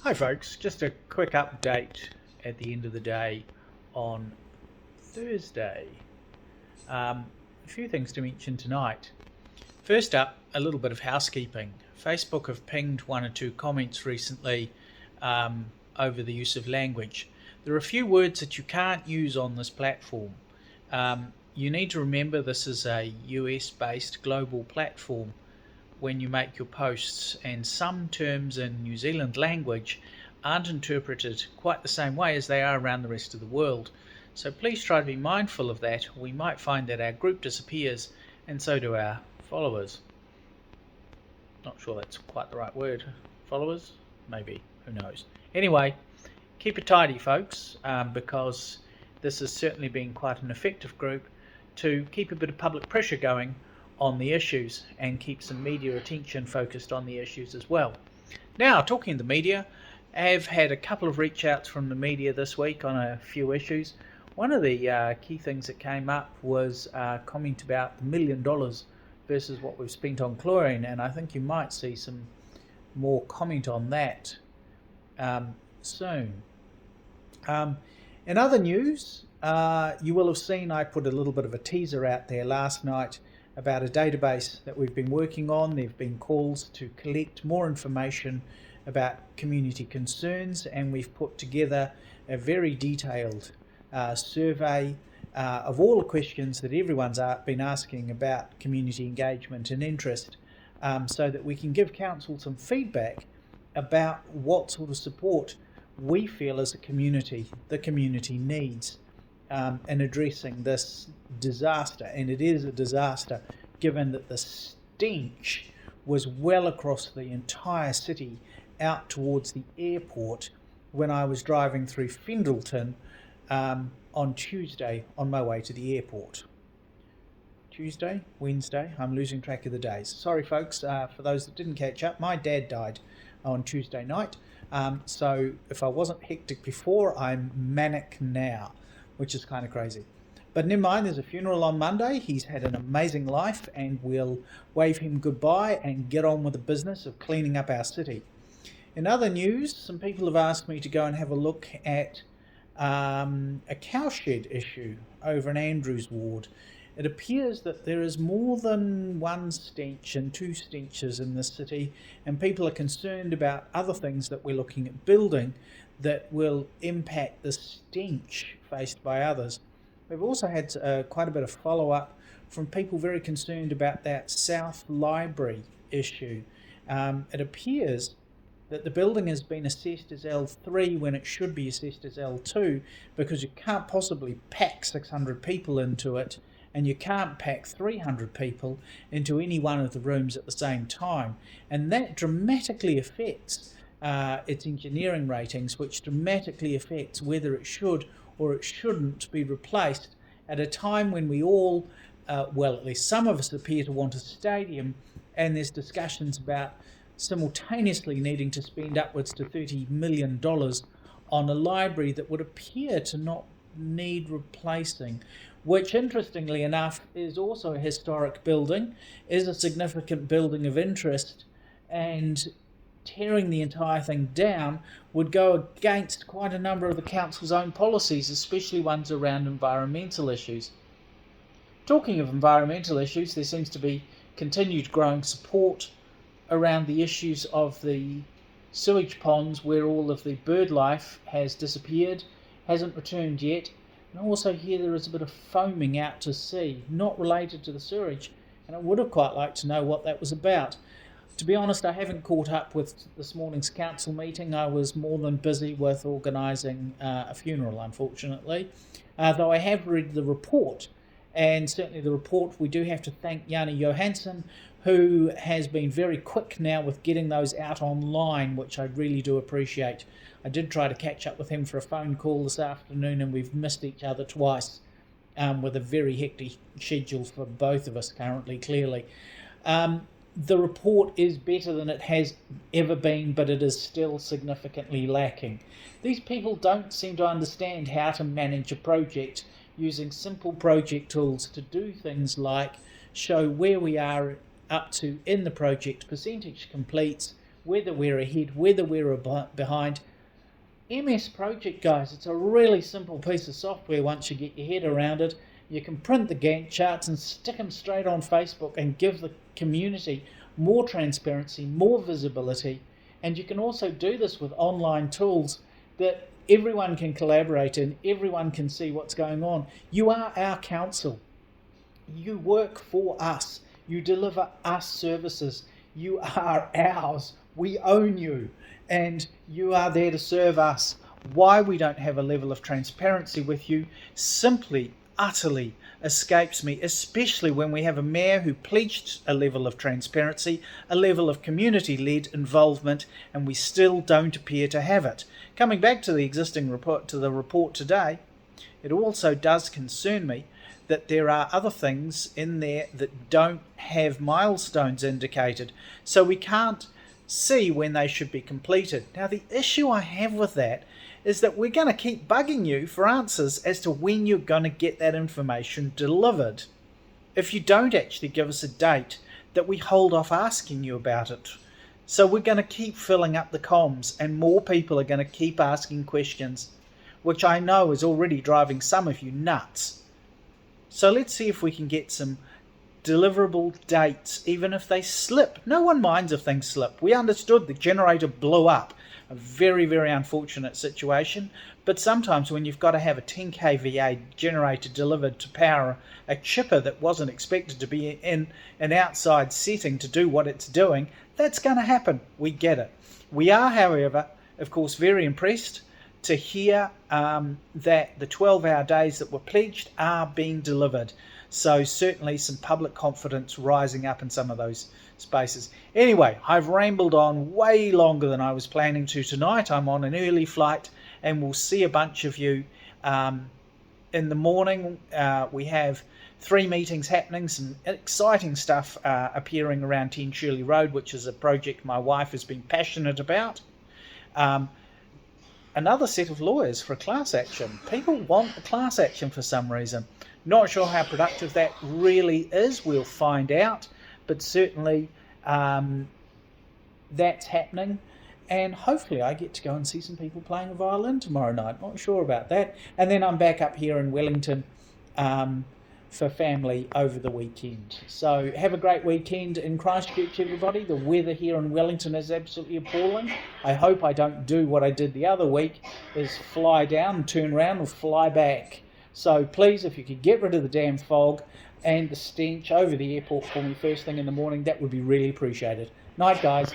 Hi folks, just a quick update at the end of the day on Thursday. A few things to mention tonight. First up, a little bit of housekeeping. Facebook have pinged one or two comments recently over the use of language. There are a few words that you can't use on this platform. You need to remember this is a US-based global platform when you make your posts, and some terms in New Zealand language aren't interpreted quite the same way as they are around the rest of the world. So please try to be mindful of that. We might find that our group disappears and so do our followers. Not sure that's quite the right word. Followers? Maybe. Who knows? Anyway, keep it tidy, folks, because this has certainly been quite an effective group to keep a bit of public pressure going on the issues and keep some media attention focused on the issues as well. Now, talking of the media, I've had a couple of reach outs from the media this week on a few issues. One of the key things that came up was a comment about the $1 million versus what we've spent on chlorine, and I think you might see some more comment on that soon. In other news, you will have seen I put a little bit of a teaser out there last night about a database that we've been working on. There have been calls to collect more information about community concerns, and we've put together a very detailed survey of all the questions that everyone's been asking about community engagement and interest, so that we can give council some feedback about what sort of support we feel as a community the community needs in addressing this disaster. And it is a disaster given that the stench was well across the entire city out towards the airport when I was driving through Fendalton on Tuesday on my way to the airport. Tuesday, Wednesday, I'm losing track of the days. Sorry folks, for those that didn't catch up, my dad died on Tuesday night. So if I wasn't hectic before, I'm manic now, which is kind of crazy. But never mind, there's a funeral on Monday. He's had an amazing life, and we'll wave him goodbye and get on with the business of cleaning up our city. In other news, some people have asked me to go and have a look at a cowshed issue over in Andrews Ward. It appears that there is more than one stench and two stenches in the city, and people are concerned about other things that we're looking at building that will impact the stench faced by others. We've also had quite a bit of follow-up from people very concerned about that South Library issue. It appears that the building has been assessed as L3 when it should be assessed as L2, because you can't possibly pack 600 people into it, and you can't pack 300 people into any one of the rooms at the same time. And that dramatically affects its engineering ratings, which dramatically affects whether it should or it shouldn't be replaced at a time when we all, well, at least some of us appear to want a stadium, and there's discussions about simultaneously needing to spend upwards to $30 million on a library that would appear to not need replacing, which interestingly enough is also a historic building, is a significant building of interest, and tearing the entire thing down would go against quite a number of the council's own policies, especially ones around environmental issues. Talking of environmental issues, there seems to be continued growing support around the issues of the sewage ponds, where all of the bird life has disappeared, hasn't returned yet. And I also hear there is a bit of foaming out to sea, not related to the sewage, and I would have quite liked to know what that was about. To be honest, I haven't caught up with this morning's council meeting. I was more than busy with organising a funeral, unfortunately, though I have read the report. And certainly the report, we do have to thank Jani Johansson, who has been very quick now with getting those out online, which I really do appreciate. I did try to catch up with him for a phone call this afternoon, and we've missed each other twice, with a very hectic schedule for both of us currently, clearly. The report is better than it has ever been, but it is still significantly lacking. These people don't seem to understand how to manage a project using simple project tools to do things like show where we are up to in the project, percentage completes, whether we're ahead, whether we're behind. MS Project, guys, it's a really simple piece of software once you get your head around it. You can print the Gantt charts and stick them straight on Facebook and give the community more transparency, more visibility. And you can also do this with online tools that everyone can collaborate in, everyone can see what's going on. You are our council. You work for us. You deliver us services. You are ours. We own you. And you are there to serve us. Why we don't have a level of transparency with you simply, utterly escapes me, especially when we have a mayor who pledged a level of transparency, a level of community-led involvement, and we still don't appear to have it. Coming back to the existing report, to the report today, it also does concern me that there are other things in there that don't have milestones indicated, so we can't see when they should be completed. Now, the issue I have with that is that we're going to keep bugging you for answers as to when you're going to get that information delivered. If you don't actually give us a date, that we hold off asking you about it. So we're going to keep filling up the comms, and more people are going to keep asking questions, which I know is already driving some of you nuts. So let's see if we can get some deliverable dates, even if they slip. No one minds if things slip. We understood the generator blew up. A very, very unfortunate situation. But sometimes when you've got to have a 10 kVA generator delivered to power a chipper that wasn't expected to be in an outside setting to do what it's doing, that's going to happen. We get it. We are, however, of course, very impressed to hear that the 12-hour days that were pledged are being delivered. So certainly some public confidence rising up in some of those spaces. Anyway, I've rambled on way longer than I was planning to tonight. I'm on an early flight, and we'll see a bunch of you in the morning. We have 3 meetings happening, some exciting stuff appearing around 10 Shirley Road, which is a project my wife has been passionate about. Another set of lawyers for a class action. People want a class action for some reason. Not sure how productive that really is. We'll find out. But certainly that's happening. And hopefully I get to go and see some people playing a violin tomorrow night. Not sure about that. And then I'm back up here in Wellington for family over the weekend. So have a great weekend in Christchurch, everybody. The weather here in Wellington is absolutely appalling. I hope I don't do what I did the other week, is fly down, turn around, or fly back. So please, if you could get rid of the damn fog and the stench over the airport for me first thing in the morning, that would be really appreciated. Night, guys.